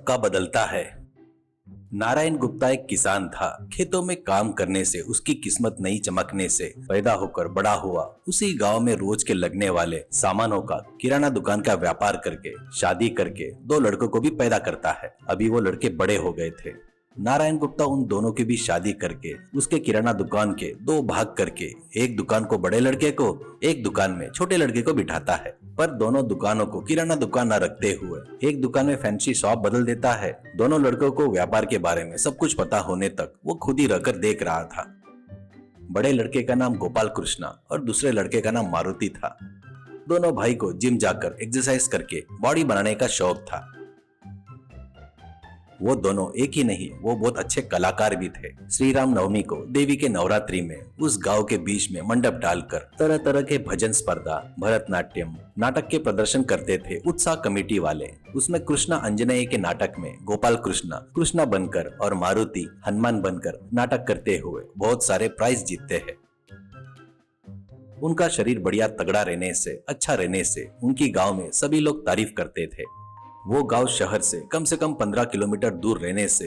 सबका बदलता है। नारायण गुप्ता एक किसान था। खेतों में काम करने से उसकी किस्मत नहीं चमकने से पैदा होकर बड़ा हुआ। उसी गांव में रोज के लगने वाले सामानों का किराना दुकान का व्यापार करके शादी करके दो लड़कों को भी पैदा करता है। अभी वो लड़के बड़े हो गए थे। नारायण गुप्ता उन दोनों की भी शादी करके उसके किराना दुकान के दो भाग करके एक दुकान को बड़े लड़के को, एक दुकान में छोटे लड़के को बिठाता है। पर दोनों दुकानों को किराना दुकान न रखते हुए एक दुकान में फैंसी शॉप बदल देता है। दोनों लड़कों को व्यापार के बारे में सब कुछ पता होने तक वो खुद ही रहकर देख रहा था। बड़े लड़के का नाम गोपाल कृष्णा और दूसरे लड़के का नाम मारुति था। दोनों भाई को जिम जाकर एक्सरसाइज करके बॉडी बनाने का शौक था। वो दोनों एक ही नहीं, वो बहुत अच्छे कलाकार भी थे। श्री राम नवमी को देवी के नवरात्रि में उस गांव के बीच में मंडप डालकर तरह तरह के भजन स्पर्धा, भरतनाट्यम, नाटक के प्रदर्शन करते थे उत्साह कमेटी वाले। उसमें कृष्णा अंजनेय के नाटक में गोपाल कृष्णा बनकर और मारुति हनुमान बनकर नाटक करते हुए बहुत सारे प्राइज जीतते हैं। उनका शरीर बढ़िया तगड़ा रहने से, अच्छा रहने से उनकी गांव में सभी लोग तारीफ करते थे। वो गांव शहर से कम 15 किलोमीटर दूर रहने से,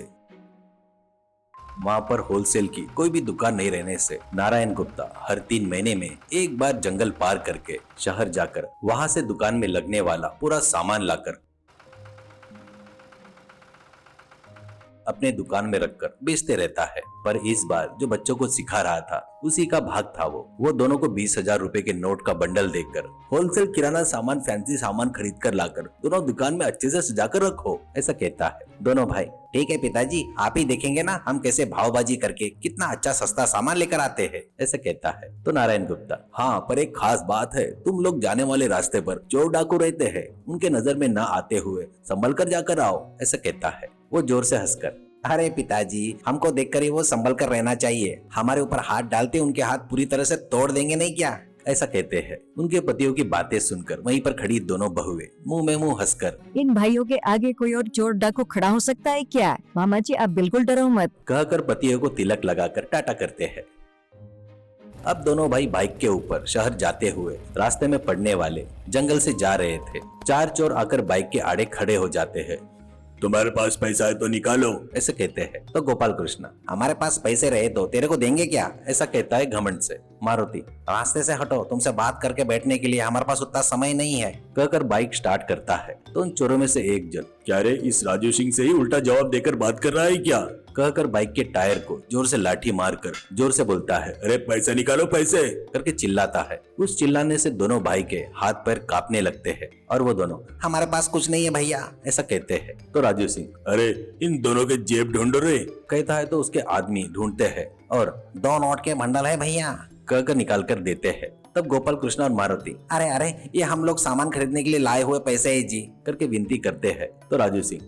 वहां पर होलसेल की कोई भी दुकान नहीं रहने से नारायण गुप्ता हर 3 महीने में एक बार जंगल पार करके शहर जाकर वहां से दुकान में लगने वाला पूरा सामान लाकर अपने दुकान में रखकर बेचते रहता है। पर इस बार जो बच्चों को सिखा रहा था उसी का भाग था वो दोनों को 20,000 रुपए के नोट का बंडल देकर होलसेल किराना सामान, फैंसी सामान खरीद कर लाकर दोनों दुकान में अच्छे से सजाकर रखो, ऐसा कहता है। दोनों भाई, ठीक है पिताजी, आप ही देखेंगे ना हम कैसे भावबाजी करके कितना अच्छा सस्ता सामान लेकर आते हैं, ऐसा कहता है। तो नारायण गुप्ता, हाँ पर एक खास बात है, तुम लोग जाने वाले रास्ते पर चोर डाकू रहते हैं, उनके नजर में न आते हुए संभल कर जाकर आओ, ऐसा कहता है। वो जोर से हंसकर, अरे पिताजी, हमको देखकर ही वो संभल कर रहना चाहिए, हमारे ऊपर हाथ डालते उनके हाथ पूरी तरह से तोड़ देंगे नहीं क्या, ऐसा कहते हैं। उनके पतियों की बातें सुनकर वहीं पर खड़ी दोनों बहुएं मुंह में मुंह हंसकर, इन भाइयों के आगे कोई और चोर डाकू खड़ा हो सकता है क्या? मामा जी आप बिल्कुल डरो मत, कहकर पतियों को तिलक लगाकर टाटा करते हैं। अब दोनों भाई बाइक के ऊपर शहर जाते हुए रास्ते में पड़ने वाले जंगल से जा रहे थे। 4 चोर आकर बाइक के आड़े खड़े हो जाते हैं। तुम्हारे पास पैसा है तो निकालो, ऐसे कहते हैं। तो गोपाल कृष्णा, हमारे पास पैसे रहे तो तेरे को देंगे क्या, ऐसा कहता है घमंड से। मारुति, रास्ते से हटो, तुमसे बात करके बैठने के लिए हमारे पास उतना समय नहीं है, कहकर बाइक स्टार्ट करता है। तो उन चोरों में से एक जन, क्या रे इस राजू सिंह से ही उल्टा जवाब देकर बात कर रहा है क्या, कहकर बाइक के टायर को जोर से लाठी मारकर जोर से बोलता है, अरे पैसे निकालो पैसे, करके चिल्लाता है। उस चिल्लाने से दोनों भाई के हाथ पैर कांपने लगते हैं और वो दोनों, हमारे पास कुछ नहीं है भैया, ऐसा कहते हैं। तो राजू सिंह, अरे इन दोनों के जेब ढूंढो रे, कहता है। तो उसके आदमी ढूंढते हैं और 2 नोट के बंडल है भैया, कहकर निकाल कर देते हैं। तब गोपाल कृष्णा और मारुति, अरे अरे ये हम लोग सामान खरीदने के लिए लाए हुए पैसे है जी, करके विनती करते हैं। तो राजू सिंह,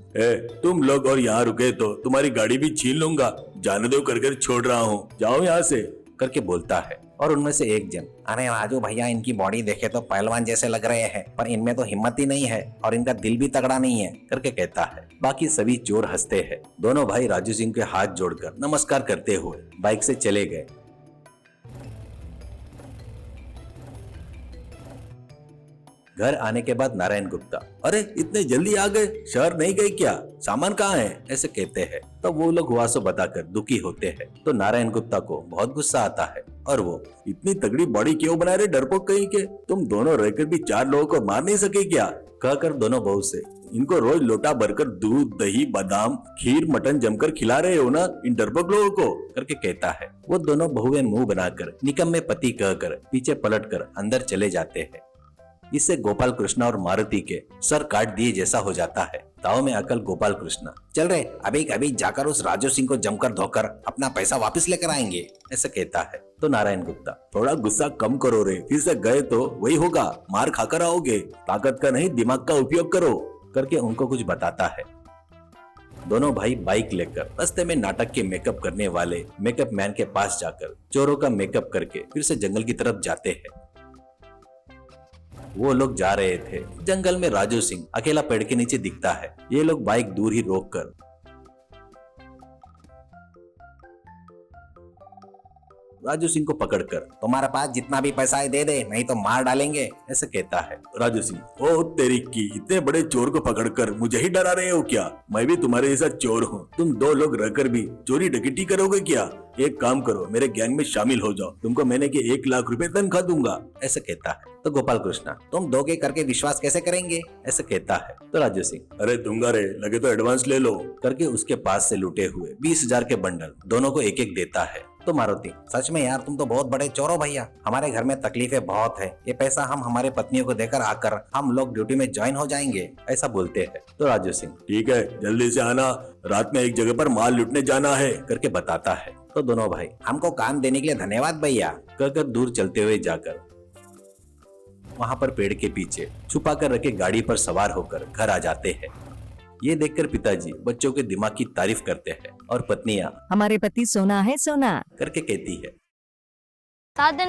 तुम लोग और यहाँ रुके तो तुम्हारी गाड़ी भी छीन लूंगा, जाने दो, कर छोड़ रहा हूँ, जाओ यहाँ से, करके बोलता है। और उनमें से एक जन, अरे राजू भैया इनकी बॉडी देखे तो पहलवान जैसे लग रहे हैं, पर इनमें तो हिम्मत ही नहीं है और इनका दिल भी तगड़ा नहीं है, करके कहता है। बाकी सभी चोर हंसते हैं। दोनों भाई राजू सिंह के हाथ जोड़कर नमस्कार करते हुए बाइक से चले गए। घर आने के बाद नारायण गुप्ता, अरे इतने जल्दी आ गए, शहर नहीं गए क्या, सामान कहाँ है, ऐसे कहते हैं। तो वो लोग हुआ सो बताकर दुखी होते हैं। तो नारायण गुप्ता को बहुत गुस्सा आता है और वो, इतनी तगड़ी बॉडी क्यों बना रहे डरपोक कहीं के, तुम दोनों रहकर भी 4 लोगों को मार नहीं सके क्या, कहकर दोनों बहू से, इनको रोज लोटा भरकर दूध, दही, बादाम, खीर, मटन जमकर खिला रहे हो ना इन डरपोक लोगों को, करके कहता है। वो दोनों बहुएं मुंह बनाकर निकम्मे पति कहकर पीछे पलटकर अंदर चले जाते हैं। इससे गोपाल कृष्णा और मारुति के सर काट दिए जैसा हो जाता है। ताव में आकर गोपाल कृष्णा, चल रहे अभी कभी जाकर उस राजू सिंह को जमकर धोकर अपना पैसा वापस लेकर आएंगे, ऐसा कहता है। तो नारायण गुप्ता, थोड़ा गुस्सा कम करो रे, फिर से गए तो वही होगा, मार खाकर आओगे, ताकत का नहीं दिमाग का उपयोग करो, करके उनको कुछ बताता है। दोनों भाई बाइक लेकर रास्ते में नाटक के मेकअप करने वाले मेकअप मैन के पास जाकर चोरों का मेकअप करके फिर से जंगल की तरफ जाते हैं। वो लोग जा रहे थे। जंगल में राजू सिंह अकेला पेड़ के नीचे दिखता है। ये लोग बाइक दूर ही रोककर राजू सिंह को पकड़कर तुम्हारे पास जितना भी पैसा है दे दे, नहीं तो मार डालेंगे, ऐसे कहता है। राजू सिंह, ओ तेरी की, इतने बड़े चोर को पकड़कर मुझे ही डरा रहे हो क्या? मैं भी तुम्हारे जैसा चोर हूँ। तुम दो लोग रहकर भी चोरी डकैती करोगे क्या? एक काम करो, मेरे गैंग में शामिल हो जाओ, तुमको महीने के 1 लाख रुपए तनख्वाह दूंगा, ऐसे कहता है। तो गोपाल कृष्णा, तुम दोगे करके विश्वास कैसे करेंगे, ऐसे कहता है। तो राजू सिंह, अरे दूंगा रे, लगे तो एडवांस ले लो, करके उसके पास से लूटे हुए 20,000 के बंडल दोनों को एक एक देता है। तो मारुति, सच में यार तुम तो बहुत बड़े चोर हो भैया, हमारे घर में तकलीफें बहुत है, ये पैसा हम हमारे पत्नियों को देकर आकर हम लोग ड्यूटी में ज्वाइन हो जाएंगे, ऐसा बोलते हैं। तो राजू सिंह, ठीक है, जल्दी से आना, रात में एक जगह पर माल लूटने जाना है, करके बताता है। तो दोनों भाई, हमको काम देने के लिए धन्यवाद भैया, कहकर दूर चलते हुए जाकर वहां पर पेड़ के पीछे छुपा कर रखे गाड़ी पर सवार होकर घर आ जाते हैं। ये देखकर पिताजी बच्चों के दिमाग की तारीफ करते हैं और पत्नियां हमारे पति सोना है सोना। करके कहती है। 7 दिन